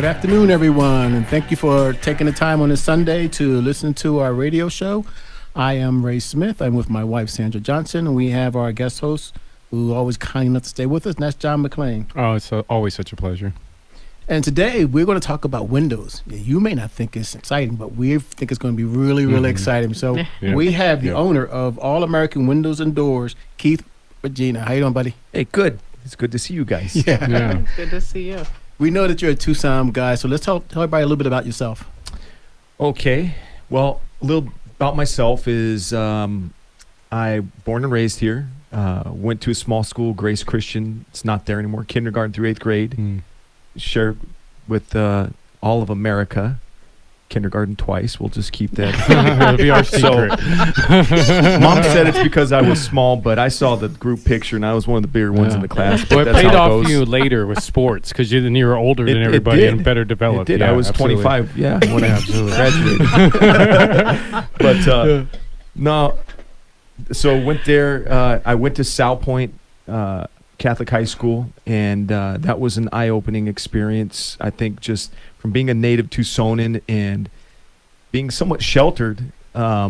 Good afternoon, everyone, and thank you for taking the time on this Sunday to listen to our radio show. I am Ray Smith. I'm with my wife, Sandra Johnson, and we have our guest host who always kind enough to stay with us, and that's John McClain. Oh, it's always such a pleasure. And today we're going to talk about windows. You may not think it's exciting, but we think it's going to be really, really exciting. So we have the owner of All American Windows and Doors, Keith Regina. How you doing, buddy? Hey, good. It's good to see you guys. Yeah. It's good to see you. We know that you're a Tucson guy, so let's tell everybody a little bit about yourself. Okay. Well, a little about myself is I born and raised here. Went to a small school, Grace Christian. It's not there anymore. Kindergarten through 8th grade. Shared with all of America. Kindergarten twice. We'll just keep that. It'll be our secret. Mom said it's because I was small, but I saw the group picture and I was one of the bigger ones in the class. Well, it that's paid how off goes. you later with sports because you were older than everybody and better developed. It did. Yeah, I was absolutely. 25. Yeah, when I graduated. But no. So went there. I went to Sow Point Catholic High School, and that was an eye-opening experience. I think just from being a native Tucsonan and being somewhat sheltered. I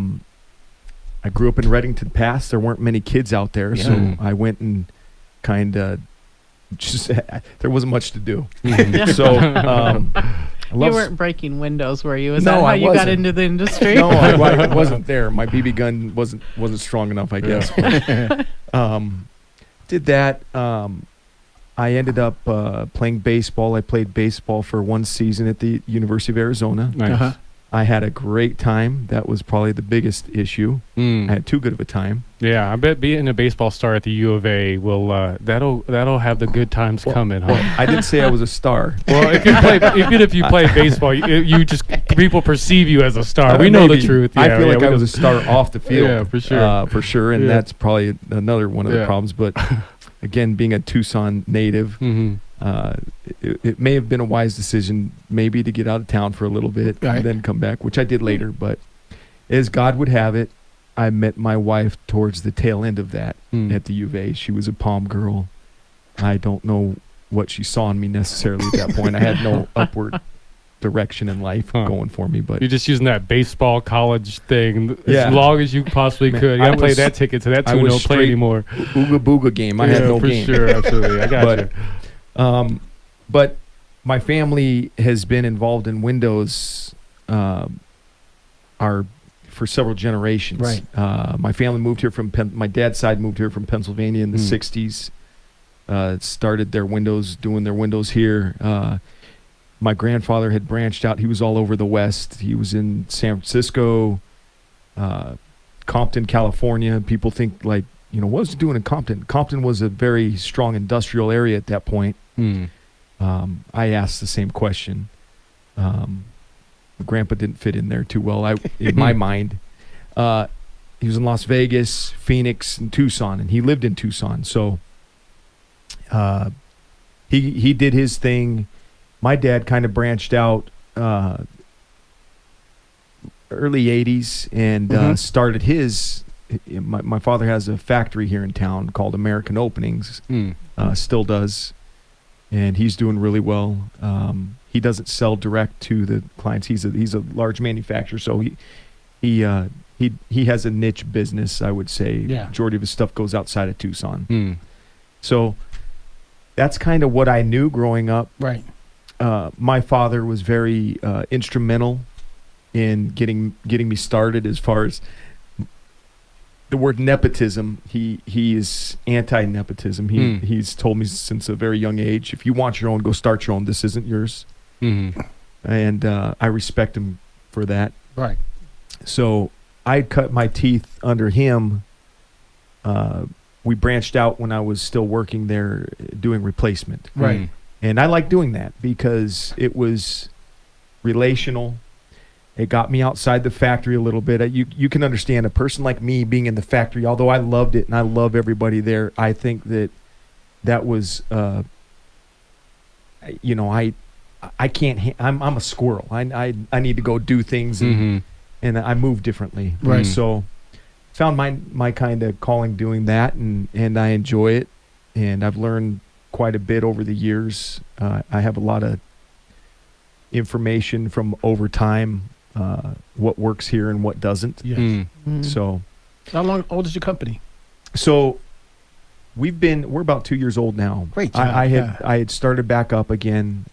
grew up in Reddington Pass. There weren't many kids out there, so I went and kind of just there wasn't much to do. So You weren't breaking windows, were you? Is No, that how I you got wasn't. into the industry? No, I wasn't there. My BB gun wasn't strong enough, I guess. But, did that. I ended up playing baseball. I played baseball for one season at the University of Arizona. Nice. I had a great time. That was probably the biggest issue. I had too good of a time. Yeah, I bet being a baseball star at the U of A will that'll have the good times coming. Huh? Well, I didn't say I was a star. Well, even if you play baseball, you just people perceive you as a star. We know Maybe. the truth. I Yeah, feel like we I was know. a star off the field. Yeah, for sure. And Yeah. that's probably another one of the problems. But again, being a Tucson native, it may have been a wise decision maybe to get out of town for a little bit and then come back, which I did later. But as God would have it, I met my wife towards the tail end of that at the U of A. She was a Palm girl. I don't know what she saw in me necessarily at that point. I had no upward direction in life going for me. But you're just using that baseball college thing Yeah. as long as you possibly could. You I gotta play was- that ticket to that I tune. was Don't play straight anymore. Ooga booga game. I had no for game. sure, absolutely. I got you. But my family has been involved in windows for several generations. Right. My family moved here from my dad's side moved here from Pennsylvania in the 60s. Started doing their windows here. My grandfather had branched out. He was all over the West. He was in San Francisco, Compton, California. People think like, what was he doing in Compton? Compton was a very strong industrial area at that point. I asked the same question. Grandpa didn't fit in there too well, in my mind. He was in Las Vegas, Phoenix, and Tucson, and he lived in Tucson. So he did his thing. My dad kind of branched out early 80s and started his. My father has a factory here in town called American Openings, still does. And he's doing really well. He doesn't sell direct to the clients. He's a large manufacturer, so he has a niche business. I would say. Yeah. Majority of his stuff goes outside of Tucson. So that's kind of what I knew growing up. Right. My father was very instrumental in getting me started as far as the word nepotism. He is anti-nepotism. He's told me since a very young age, if you want your own, go start your own. This isn't yours. And I respect him for that. Right. So I cut my teeth under him. We branched out when I was still working there doing replacement. Right. And I like doing that because it was relational. It got me outside the factory a little bit. You can understand a person like me being in the factory, although I loved it and I love everybody there. I think that was, I can't. I'm a squirrel. I need to go do things and I move differently. Right. So found my kind of calling doing that and I enjoy it. And I've learned quite a bit over the years. I have a lot of information from over time, what works here and what doesn't. Yes. So, How old is your company? so we're about 2 years old now. Great job. I had started back up again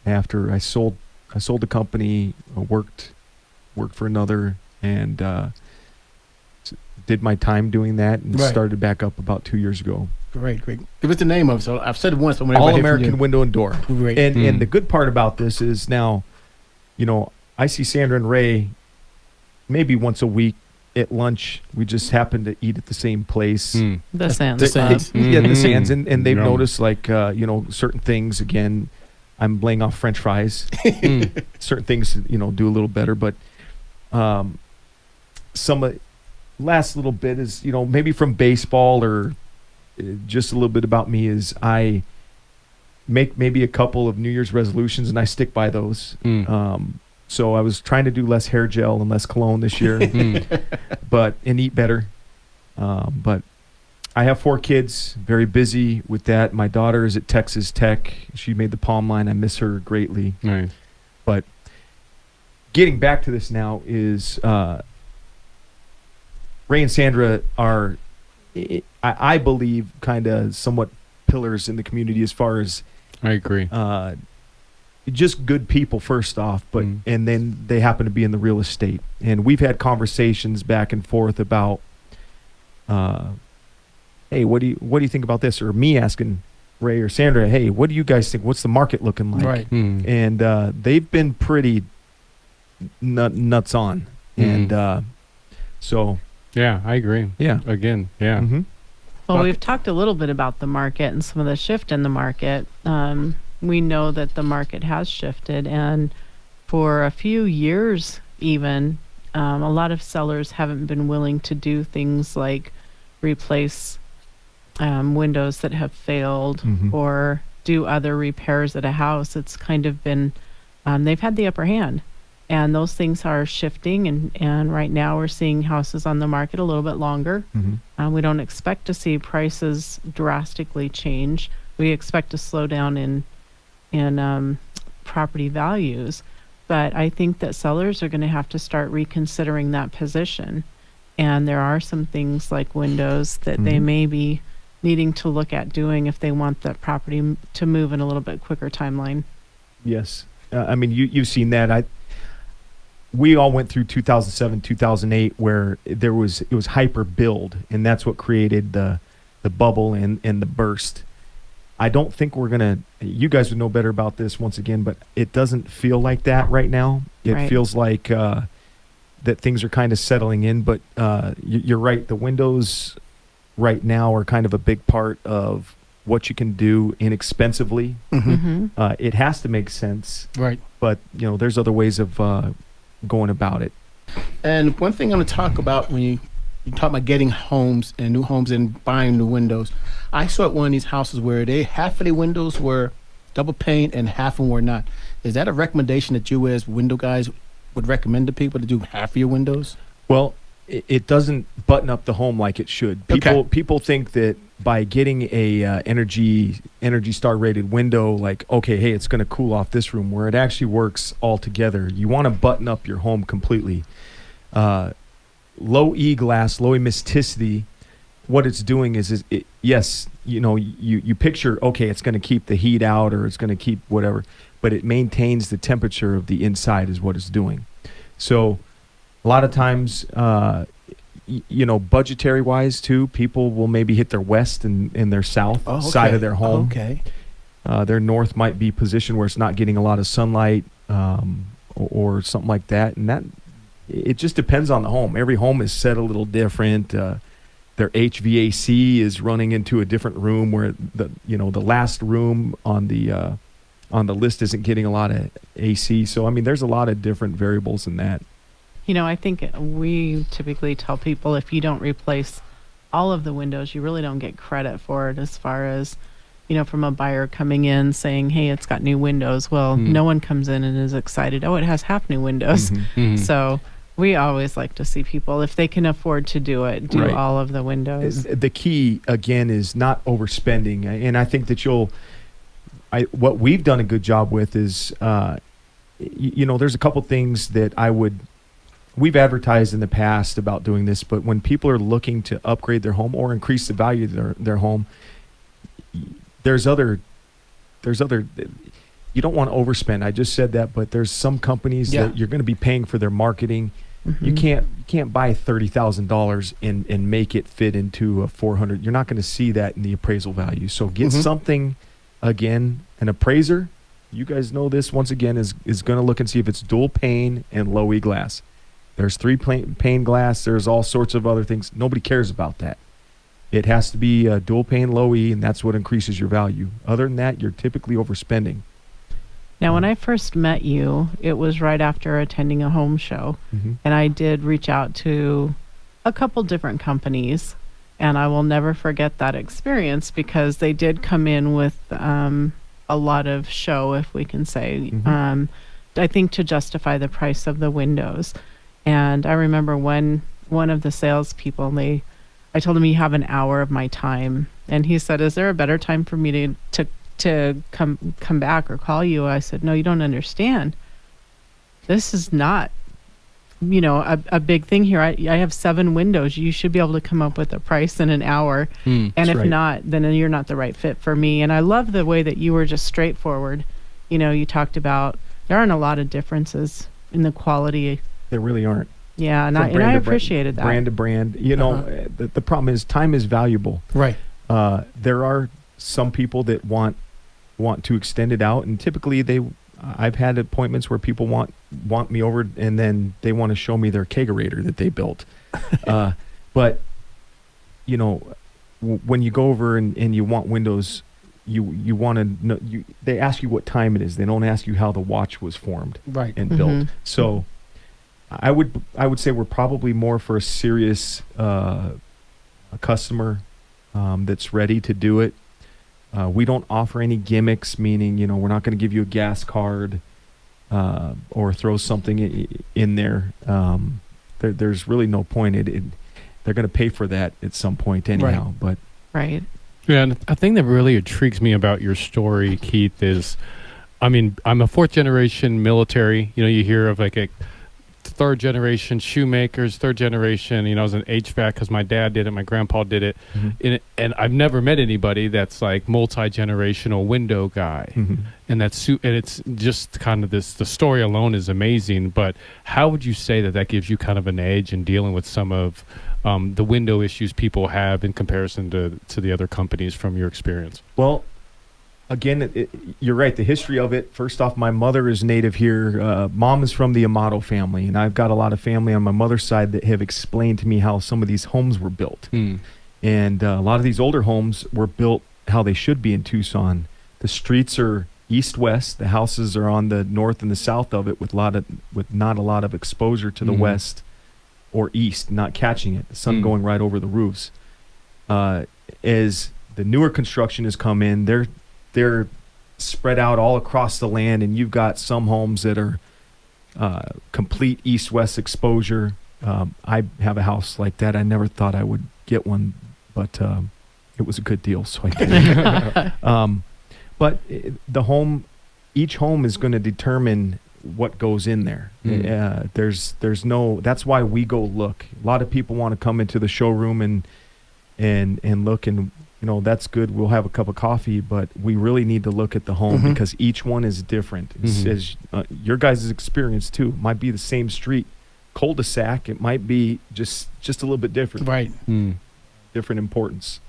after I sold the company, worked for another, and did my time doing that, and started back up about 2 years ago. Great. Give us the name of it. So I've said it once. But All American Window and Door. Great. And the good part about this is now, I see Sandra and Ray maybe once a week at lunch. We just happen to eat at the same place. The Sands. The Sands. Yeah, the Sands. And they've Yum. noticed, like, certain things. Again, I'm laying off French fries. Certain things, do a little better. But last little bit is, maybe from baseball, or just a little bit about me is I make maybe a couple of New Year's resolutions, and I stick by those. So I was trying to do less hair gel and less cologne this year, and eat better. But I have 4 kids, very busy with that. My daughter is at Texas Tech. She made the Palm Line. I miss her greatly. Nice. But getting back to this now is Ray and Sandra are, I believe, kind of somewhat pillars in the community as far as I agree. just good people first off, but and then they happen to be in the real estate. And we've had conversations back and forth about, hey, what do you think about this? Or me asking Ray or Sandra, hey, what do you guys think? What's the market looking like? Right. And they've been pretty nuts on. And so. Yeah, I agree. Yeah. Again, yeah. Mm-hmm. Well, we've talked a little bit about the market and some of the shift in the market. We know that the market has shifted, and for a few years even, a lot of sellers haven't been willing to do things like replace windows that have failed or do other repairs at a house. It's kind of been, they've had the upper hand. And those things are shifting, and right now we're seeing houses on the market a little bit longer. We don't expect to see prices drastically change. We expect to slow down in property values, but I think that sellers are going to have to start reconsidering that position. And there are some things like windows that they may be needing to look at doing if they want that property to move in a little bit quicker timeline. Yes. I mean, you've seen that. We all went through 2007, 2008, where it was hyper build, and that's what created the bubble and the burst. I don't think we're gonna. You guys would know better about this once again, but it doesn't feel like that right now. It feels like that things are kind of settling in. But you're right. The windows right now are kind of a big part of what you can do inexpensively. It has to make sense, Right. but there's other ways of going about it. And one thing I'm going to talk about when you talk about getting homes and new homes and buying new windows, I saw at one of these houses where half of the windows were double pane and half of them were not. Is that a recommendation that you as window guys would recommend to people to do half of your windows? Well, it doesn't button up the home like it should. People think that by getting a Energy Star rated window, like, okay, hey, it's going to cool off this room, where it actually works all together. You want to button up your home completely. Low E glass, low emisticity, what it's doing is yes, you picture, okay, it's going to keep the heat out, or it's going to keep whatever, but it maintains the temperature of the inside is what it's doing. So a lot of times, budgetary wise too, people will maybe hit their west and their south side of their home. Their north might be positioned where it's not getting a lot of sunlight, or something like that. And that, it just depends on the home. Every home is set a little different. Their HVAC is running into a different room, where the last room on the list isn't getting a lot of AC. So I mean, there's a lot of different variables in that. I think we typically tell people if you don't replace all of the windows, you really don't get credit for it, as far as, from a buyer coming in saying, hey, it's got new windows. Well, no one comes in and is excited, oh, it has half new windows. So we always like to see people, if they can afford to do it, do all of the windows. The key, again, is not overspending. And I think that what we've done a good job with is, there's a couple things that we've advertised in the past about doing this, but when people are looking to upgrade their home or increase the value of their home, there's other, you don't want to overspend. I just said that, but there's some companies that you're going to be paying for their marketing. You can't buy $30,000 and make it fit into a 400. You're not going to see that in the appraisal value. So get something, again, an appraiser, you guys know this, once again, is going to look and see if it's dual pane and low E glass. There's 3 pane glass. There's all sorts of other things. Nobody cares about that. It has to be dual pane, low E, and that's what increases your value. Other than that, you're typically overspending. Now, when I first met you, it was right after attending a home show, and I did reach out to a couple different companies, and I will never forget that experience because they did come in with a lot of show, if we can say, I think to justify the price of the windows. And I remember when one of the salespeople, I told him, you have an hour of my time, and he said, is there a better time for me to come back or call you? I said, no, you don't understand. This is not, a big thing here. I have 7 windows. You should be able to come up with a price in an hour. And if not, then you're not the right fit for me. And I love the way that you were just straightforward. You talked about there aren't a lot of differences in the quality. There really aren't. Yeah, and I appreciated that. Brand to brand. The problem is time is valuable. Right. There are some people that want to extend it out, and typically I've had appointments where people want me over and then they want to show me their kegerator that they built. But when you go over and you want windows, you want to know, they ask you what time it is. They don't ask you how the watch was formed and built. So I would say we're probably more for a serious a customer that's ready to do it. We don't offer any gimmicks, meaning, we're not going to give you a gas card or throw something in there. There's really no point. They're going to pay for that at some point anyhow. Right. Right. Yeah, and a thing that really intrigues me about your story, Keith, is, I'm a 4th generation military. You hear of like a 3rd generation shoemakers, 3rd generation, I was an HVAC because my dad did it, my grandpa did it. And I've never met anybody that's like multi-generational window guy. And and it's just kind of the story alone is amazing, but how would you say that gives you kind of an edge in dealing with some of the window issues people have in comparison to the other companies from your experience? Well, again, you're right. The history of it, first off, my mother is native here. Mom is from the Amato family, and I've got a lot of family on my mother's side that have explained to me how some of these homes were built. And a lot of these older homes were built how they should be in Tucson. The streets are east-west. The houses are on the north and the south of it with not a lot of exposure to the west or east, not catching it. The sun going right over the roofs. As the newer construction has come in, they're spread out all across the land, and you've got some homes that are complete east-west exposure. I have a house like that. I never thought I would get one, but it was a good deal, so I did. But each home is going to determine what goes in there. There's no. That's why we go look. A lot of people want to come into the showroom and look, and that's good. We'll have a cup of coffee, but we really need to look at the home because each one is different. As your guys' experience too, it might be the same street, cul-de-sac. It might be just a little bit different. Right. Different importance.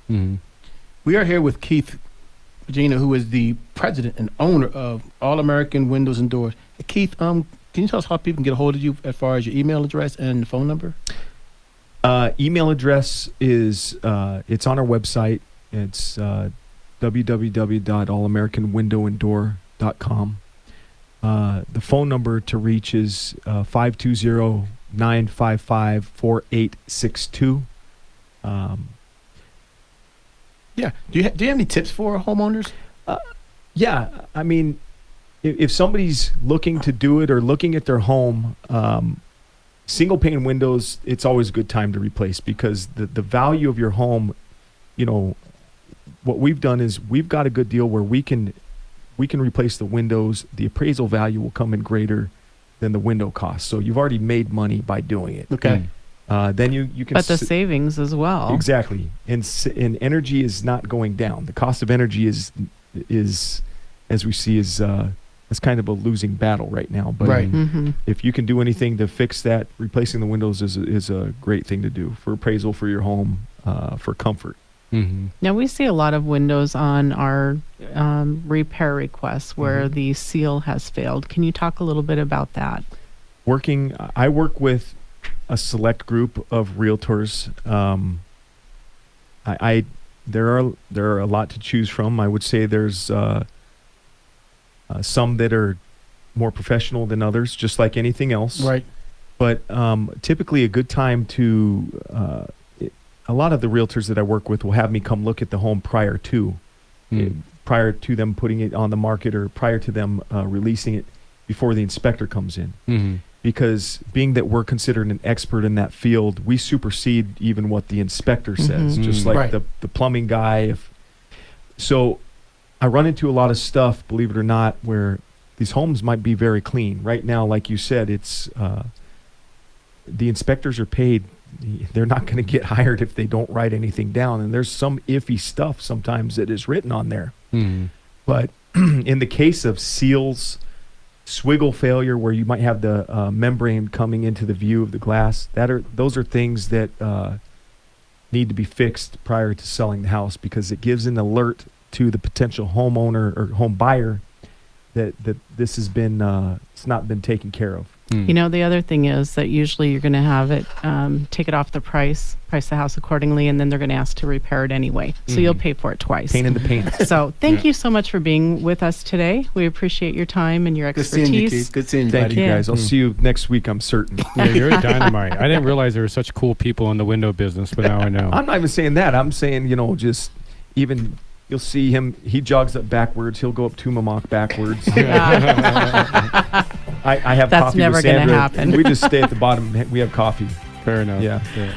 We are here with Keith, Regina, who is the president and owner of All American Windows and Doors. Keith, can you tell us how people can get a hold of you as far as your email address and the phone number? Email address is it's on our website. It's www.allamericanwindowanddoor.com. The phone number to reach is 520-955-4862. Yeah. Do you have any tips for homeowners? Yeah. I mean, if somebody's looking to do it or looking at their home, single pane windows, it's always a good time to replace because the value of your home, what we've done is we've got a good deal where we can we can replace the windows. The appraisal value will come in greater than the window cost. So you've already made money by doing it. Okay. Then you can. But the savings as well. Exactly, and energy is not going down. The cost of energy is as we see is kind of a losing battle right now. But Right. if you can do anything to fix that, replacing the windows is a great thing to do for appraisal for your home, for comfort. Mm-hmm. Now we see a lot of windows on our repair requests where the seal has failed. Can you talk a little bit about that? I work with a select group of realtors. There are a lot to choose from. I would say there's some that are more professional than others, just like anything else. Right. But typically a good time to a lot of the realtors that I work with will have me come look at the home prior to them putting it on the market, or prior to them releasing it before the inspector comes in. Mm-hmm. Because being that we're considered an expert in that field, we supersede even what the inspector says, just like Right. the plumbing guy. So I run into a lot of stuff, believe it or not, where these homes might be very clean. Right now, like you said, it's the inspectors are paid. They're not going to get hired if they don't write anything down. And there's some iffy stuff sometimes that is written on there. Mm-hmm. But in the case of seals, swiggle failure, where you might have the membrane coming into the view of the glass, those are things that need to be fixed prior to selling the house, because it gives an alert to the potential homeowner or home buyer that this has been it's not been taken care of. You know, the other thing is that usually you're going to have it, take it off the price the house accordingly, and then they're going to ask to repair it anyway. So you'll pay for it twice. Pain in the pants. So thank you so much for being with us today. We appreciate your time and your Good expertise. seeing you, Keith. Good seeing you, Thank buddy. you, Yeah. guys. I'll see you next week, I'm certain. Yeah, you're dynamite. I didn't realize there were such cool people in the window business, but now I know. I'm not even saying that. I'm saying, just even you'll see him. He jogs up backwards. He'll go up Tumamoc backwards. I have That's coffee never with gonna Sandra. happen. We just stay at the bottom. We have coffee. Fair enough. Yeah. Yeah.